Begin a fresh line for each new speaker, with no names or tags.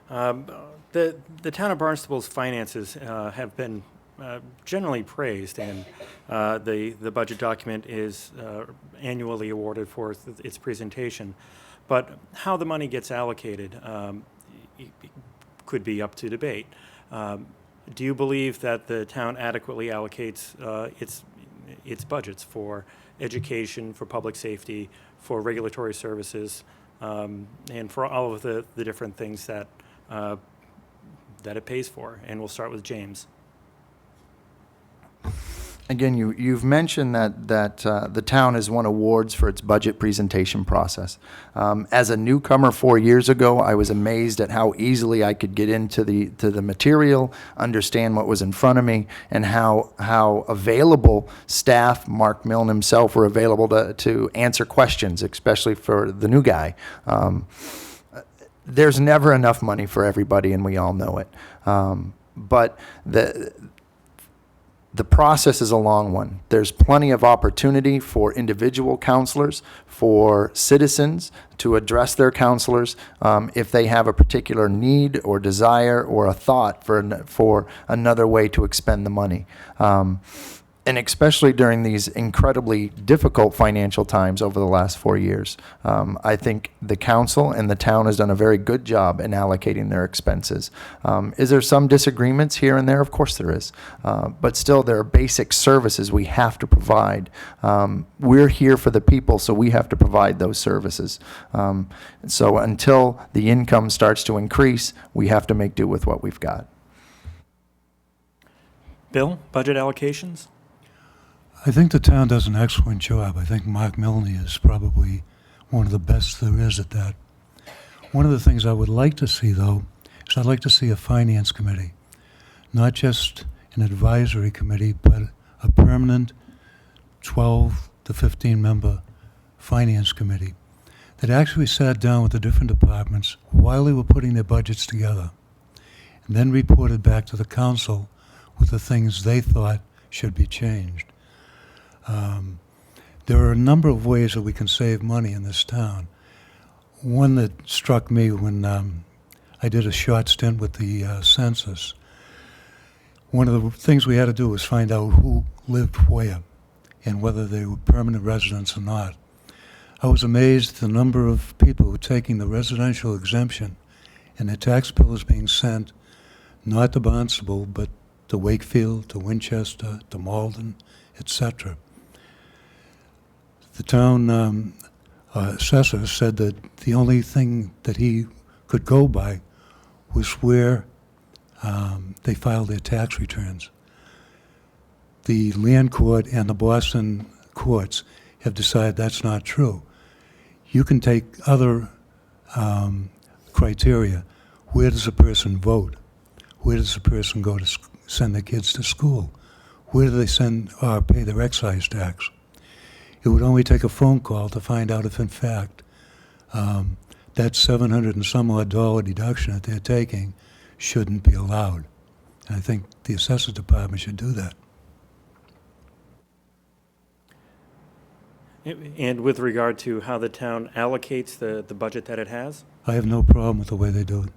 The town of Barnstable's finances have been generally praised, and the budget document is annually awarded for its presentation. But how the money gets allocated could be up to debate. Do you believe that the town adequately allocates its budgets for education, for public safety, for regulatory services, and for all of the different things that it pays for? And we'll start with James.
Again, you've mentioned that the town has won awards for its budget presentation process. As a newcomer 4 years ago, I was amazed at how easily I could get into the material, understand what was in front of me, and how available staff, Mark Milne himself, were available to answer questions, especially for the new guy. There's never enough money for everybody, and we all know it. But the process is a long one. There's plenty of opportunity for individual counselors, for citizens to address their counselors if they have a particular need or desire or a thought for another way to expend the money. And especially during these incredibly difficult financial times over the last 4 years, I think the council and the town has done a very good job in allocating their expenses. Is there some disagreements here and there? Of course there is. But still, there are basic services we have to provide. We're here for the people, so we have to provide those services. So until the income starts to increase, we have to make do with what we've got.
Bill, budget allocations?
I think the town does an excellent job. I think Mark Milne is probably one of the best there is at that. One of the things I would like to see, though, is I'd like to see a finance committee, not just an advisory committee, but a permanent 12 to 15 member finance committee that actually sat down with the different departments while they were putting their budgets together and then reported back to the council with the things they thought should be changed. There are a number of ways that we can save money in this town. One that struck me when I did a short stint with the census, one of the things we had to do was find out who lived where and whether they were permanent residents or not. I was amazed at the number of people who were taking the residential exemption and their tax bill is being sent not to Barnstable, but to Wakefield, to Winchester, to Malden, etc. The town assessor said that the only thing that he could go by was where they filed their tax returns. The land court and the Boston courts have decided that's not true. You can take other criteria. Where does a person vote? Where does a person go to send their kids to school? Where do they send or pay their excise tax? It would only take a phone call to find out if, in fact, that $700 and some odd deduction that they're taking shouldn't be allowed. And I think the Assessors Department should do that.
And with regard to how the town allocates the budget that it has?
I have no problem with the way they do it.